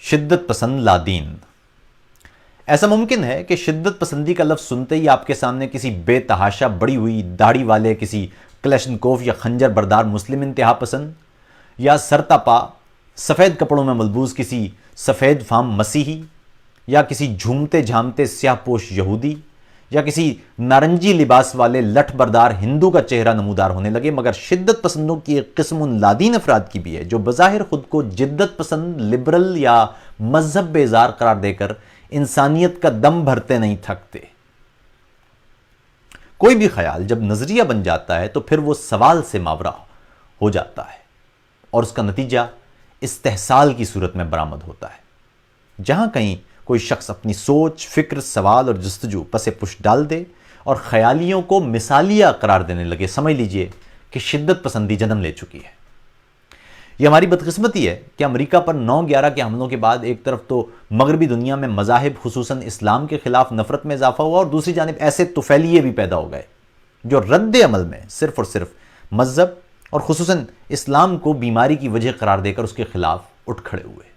شدت پسند لادین۔ ایسا ممکن ہے کہ شدت پسندی کا لفظ سنتے ہی آپ کے سامنے کسی بے تحاشا بڑی ہوئی داڑھی والے کسی کلشنکوف یا خنجر بردار مسلم انتہا پسند، یا سرتاپا سفید کپڑوں میں ملبوس کسی سفید فام مسیحی، یا کسی جھومتے جھامتے سیاہ پوش یہودی، یا کسی نارنجی لباس والے لٹھ بردار ہندو کا چہرہ نمودار ہونے لگے۔ مگر شدت پسندوں کی ایک قسم ان لادین افراد کی بھی ہے جو بظاہر خود کو جدت پسند، لبرل یا مذہب بیزار قرار دے کر انسانیت کا دم بھرتے نہیں تھکتے۔ کوئی بھی خیال جب نظریہ بن جاتا ہے تو پھر وہ سوال سے ماورا ہو جاتا ہے اور اس کا نتیجہ استحصال کی صورت میں برآمد ہوتا ہے۔ جہاں کہیں کوئی شخص اپنی سوچ، فکر، سوال اور جستجو پس پش ڈال دے اور خیالیوں کو مثالیہ قرار دینے لگے، سمجھ لیجئے کہ شدت پسندی جنم لے چکی ہے۔ یہ ہماری بدقسمتی ہے کہ امریکہ پر 9/11 کے حملوں کے بعد ایک طرف تو مغربی دنیا میں مذاہب خصوصاً اسلام کے خلاف نفرت میں اضافہ ہوا اور دوسری جانب ایسے طفیلیے بھی پیدا ہو گئے جو رد عمل میں صرف اور صرف مذہب اور خصوصاً اسلام کو بیماری کی وجہ قرار دے کر اس کے خلاف اٹھ کھڑے ہوئے۔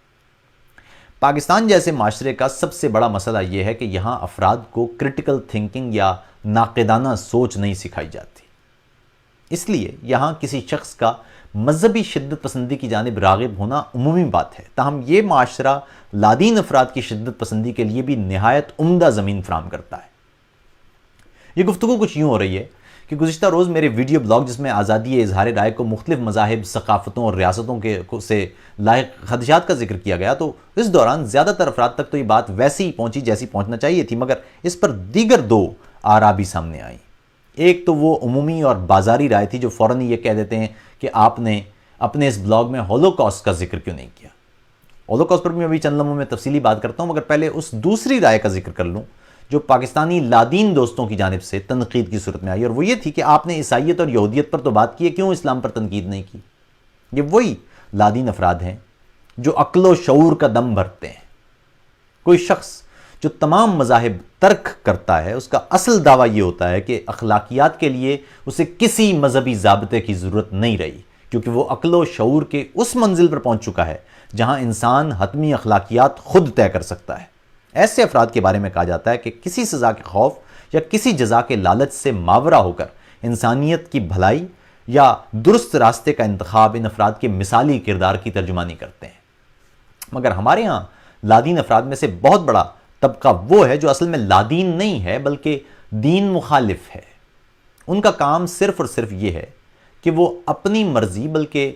پاکستان جیسے معاشرے کا سب سے بڑا مسئلہ یہ ہے کہ یہاں افراد کو کرٹیکل تھنکنگ یا ناقدانہ سوچ نہیں سکھائی جاتی۔ اس لیے یہاں کسی شخص کا مذہبی شدت پسندی کی جانب راغب ہونا عمومی بات ہے، تاہم یہ معاشرہ لادین افراد کی شدت پسندی کے لیے بھی نہایت عمدہ زمین فراہم کرتا ہے۔ یہ گفتگو کچھ یوں ہو رہی ہے کہ گزشتہ روز میرے ویڈیو بلاگ جس میں آزادی اظہار رائے کو مختلف مذاہب، ثقافتوں اور ریاستوں سے لاحق خدشات کا ذکر کیا گیا، تو اس دوران زیادہ تر افراد تک تو یہ بات ویسی ہی پہنچی جیسی پہنچنا چاہیے تھی، مگر اس پر دیگر دو آرا بھی سامنے آئیں۔ ایک تو وہ عمومی اور بازاری رائے تھی جو فوراً یہ کہہ دیتے ہیں کہ آپ نے اپنے اس بلاگ میں ہولوکاسٹ کا ذکر کیوں نہیں کیا۔ ہولوکاسٹ پر بھی میں ابھی چند لمحوں میں تفصیلی بات کرتا ہوں، مگر پہلے اس دوسری رائے کا ذکر کر لوں جو پاکستانی لادین دوستوں کی جانب سے تنقید کی صورت میں آئی، اور وہ یہ تھی کہ آپ نے عیسائیت اور یہودیت پر تو بات کی ہے، کیوں اسلام پر تنقید نہیں کی؟ یہ وہی لادین افراد ہیں جو عقل و شعور کا دم بھرتے ہیں۔ کوئی شخص جو تمام مذاہب ترک کرتا ہے، اس کا اصل دعویٰ یہ ہوتا ہے کہ اخلاقیات کے لیے اسے کسی مذہبی ضابطے کی ضرورت نہیں رہی، کیونکہ وہ عقل و شعور کے اس منزل پر پہنچ چکا ہے جہاں انسان حتمی اخلاقیات خود طے کر سکتا ہے۔ ایسے افراد کے بارے میں کہا جاتا ہے کہ کسی سزا کے خوف یا کسی جزا کے لالچ سے ماورا ہو کر انسانیت کی بھلائی یا درست راستے کا انتخاب ان افراد کے مثالی کردار کی ترجمانی کرتے ہیں۔ مگر ہمارے ہاں لادین افراد میں سے بہت بڑا طبقہ وہ ہے جو اصل میں لادین نہیں ہے بلکہ دین مخالف ہے۔ ان کا کام صرف اور صرف یہ ہے کہ وہ اپنی مرضی بلکہ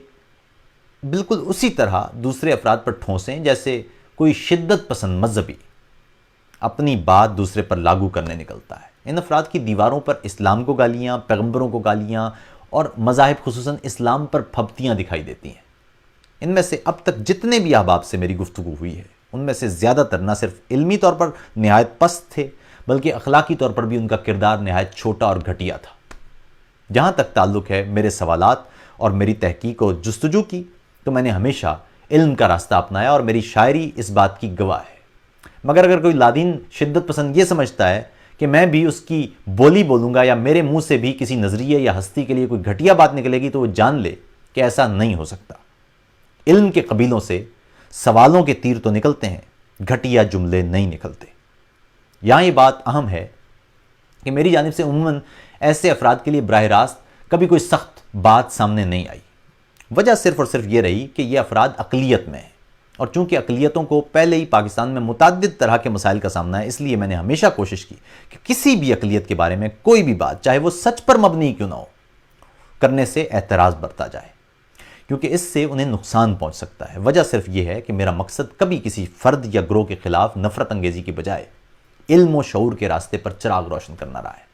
بالکل اسی طرح دوسرے افراد پر ٹھونسیں جیسے کوئی شدت پسند مذہبی اپنی بات دوسرے پر لاگو کرنے نکلتا ہے۔ ان افراد کی دیواروں پر اسلام کو گالیاں، پیغمبروں کو گالیاں اور مذاہب خصوصاً اسلام پر پھبتیاں دکھائی دیتی ہیں۔ ان میں سے اب تک جتنے بھی احباب سے میری گفتگو ہوئی ہے ان میں سے زیادہ تر نہ صرف علمی طور پر نہایت پست تھے بلکہ اخلاقی طور پر بھی ان کا کردار نہایت چھوٹا اور گھٹیا تھا۔ جہاں تک تعلق ہے میرے سوالات اور میری تحقیق و جستجو کی، تو میں نے ہمیشہ علم کا راستہ اپنایا اور میری شاعری اس بات کی گواہ ہے۔ مگر اگر کوئی لادین شدت پسند یہ سمجھتا ہے کہ میں بھی اس کی بولی بولوں گا یا میرے منہ سے بھی کسی نظریے یا ہستی کے لیے کوئی گھٹیا بات نکلے گی، تو وہ جان لے کہ ایسا نہیں ہو سکتا۔ علم کے قبیلوں سے سوالوں کے تیر تو نکلتے ہیں، گھٹیا جملے نہیں نکلتے۔ یہاں یہ بات اہم ہے کہ میری جانب سے عموماً ایسے افراد کے لیے براہ راست کبھی کوئی سخت بات سامنے نہیں آئی۔ وجہ صرف اور صرف یہ رہی کہ یہ افراد اقلیت میں ہیں، اور چونکہ اقلیتوں کو پہلے ہی پاکستان میں متعدد طرح کے مسائل کا سامنا ہے، اس لیے میں نے ہمیشہ کوشش کی کہ کسی بھی اقلیت کے بارے میں کوئی بھی بات، چاہے وہ سچ پر مبنی کیوں نہ ہو، کرنے سے احتراز برتا جائے، کیونکہ اس سے انہیں نقصان پہنچ سکتا ہے۔ وجہ صرف یہ ہے کہ میرا مقصد کبھی کسی فرد یا گروہ کے خلاف نفرت انگیزی کی بجائے علم و شعور کے راستے پر چراغ روشن کرنا رہا ہے۔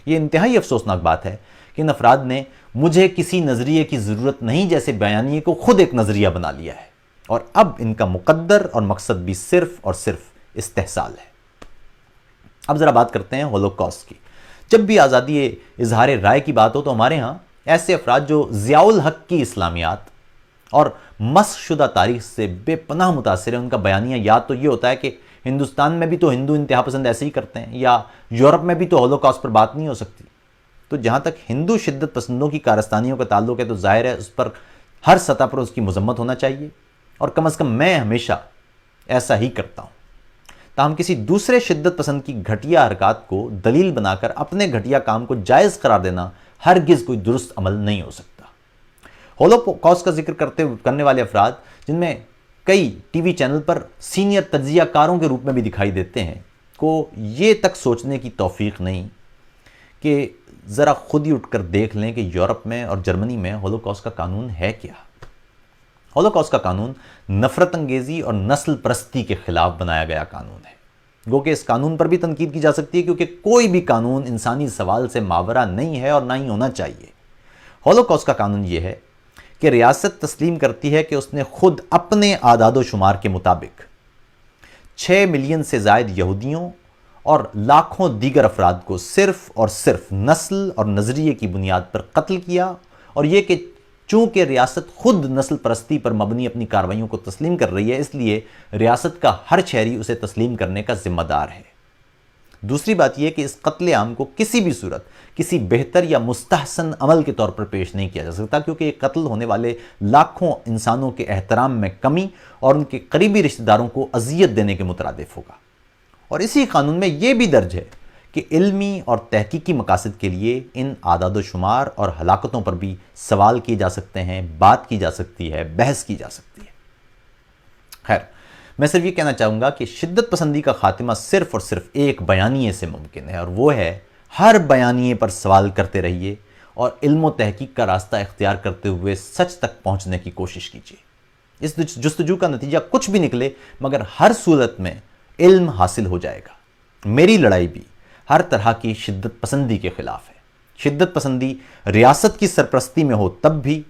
یہ انتہائی افسوسناک بات ہے کہ ان افراد نے مجھے کسی نظریے کی ضرورت نہیں جیسے بیانیے کو خود ایک نظریہ بنا لیا ہے، اور اب ان کا مقدر اور مقصد بھی صرف اور صرف استحصال ہے۔ اب ذرا بات کرتے ہیں ہولوکاسٹ کی۔ جب بھی آزادی اظہار رائے کی بات ہو تو ہمارے ہاں ایسے افراد جو ضیاء الحق کی اسلامیات اور مسخ شدہ تاریخ سے بے پناہ متاثر ہیں، ان کا بیانیہ یاد تو یہ ہوتا ہے کہ ہندوستان میں بھی تو ہندو انتہا پسند ایسے ہی کرتے ہیں، یا یورپ میں بھی تو ہولوکاسٹ پر بات نہیں ہو سکتی۔ تو جہاں تک ہندو شدت پسندوں کی کارستانیوں کا تعلق ہے تو ظاہر ہے اس پر ہر سطح پر اس کی مذمت ہونا چاہیے، اور کم از کم میں ہمیشہ ایسا ہی کرتا ہوں۔ تاہم کسی دوسرے شدت پسند کی گھٹیا حرکات کو دلیل بنا کر اپنے گھٹیا کام کو جائز قرار دینا ہرگز کوئی درست عمل نہیں ہو سکتا۔ ہولوکاسٹ کا ذکر کرنے والے افراد، جن میں کئی ٹی وی چینل پر سینئر تجزیہ کاروں کے روپ میں بھی دکھائی دیتے ہیں، کو یہ تک سوچنے کی توفیق نہیں کہ ذرا خود ہی اٹھ کر دیکھ لیں کہ یورپ میں اور جرمنی میں ہولوکاسٹ کا قانون ہے کیا۔ ہولوکاسٹ کا قانون نفرت انگیزی اور نسل پرستی کے خلاف بنایا گیا قانون ہے۔ گو کہ اس قانون پر بھی تنقید کی جا سکتی ہے، کیونکہ کوئی بھی قانون انسانی سوال سے ماورا نہیں ہے اور نہ ہی ہونا چاہیے۔ ہولوکاسٹ کا قانون یہ ہے کہ ریاست تسلیم کرتی ہے کہ اس نے خود اپنے اعداد و شمار کے مطابق 6 ملین سے زائد یہودیوں اور لاکھوں دیگر افراد کو صرف اور صرف نسل اور نظریے کی بنیاد پر قتل کیا، اور یہ کہ چونکہ ریاست خود نسل پرستی پر مبنی اپنی کارروائیوں کو تسلیم کر رہی ہے، اس لیے ریاست کا ہر شہری اسے تسلیم کرنے کا ذمہ دار ہے۔ دوسری بات یہ کہ اس قتل عام کو کسی بھی صورت کسی بہتر یا مستحسن عمل کے طور پر پیش نہیں کیا جا سکتا، کیونکہ یہ قتل ہونے والے لاکھوں انسانوں کے احترام میں کمی اور ان کے قریبی رشتہ داروں کو اذیت دینے کے مترادف ہوگا۔ اور اسی قانون میں یہ بھی درج ہے کہ علمی اور تحقیقی مقاصد کے لیے ان اعداد و شمار اور ہلاکتوں پر بھی سوال کیے جا سکتے ہیں، بات کی جا سکتی ہے، بحث کی جا سکتی ہے۔ خیر، میں صرف یہ کہنا چاہوں گا کہ شدت پسندی کا خاتمہ صرف اور صرف ایک بیانیے سے ممکن ہے، اور وہ ہے ہر بیانیے پر سوال کرتے رہیے اور علم و تحقیق کا راستہ اختیار کرتے ہوئے سچ تک پہنچنے کی کوشش کیجیے۔ اس جستجو کا نتیجہ کچھ بھی نکلے، مگر ہر صورت میں علم حاصل ہو جائے گا۔ میری لڑائی بھی ہر طرح کی شدت پسندی کے خلاف ہے۔ شدت پسندی ریاست کی سرپرستی میں ہو تب بھی،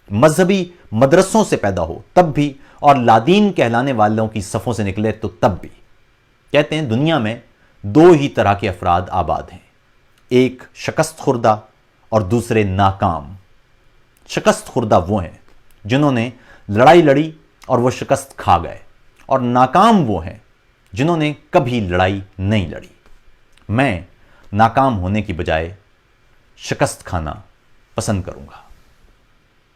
مذہبی مدرسوں سے پیدا ہو تب بھی، اور لادین کہلانے والوں کی صفوں سے نکلے تو تب بھی۔ کہتے ہیں دنیا میں 2 ہی طرح کے افراد آباد ہیں، ایک شکست خوردہ اور دوسرے ناکام۔ شکست خوردہ وہ ہیں جنہوں نے لڑائی لڑی اور وہ شکست کھا گئے، اور ناکام وہ ہیں جنہوں نے کبھی لڑائی نہیں لڑی۔ میں ناکام ہونے کی بجائے شکست کھانا پسند کروں گا۔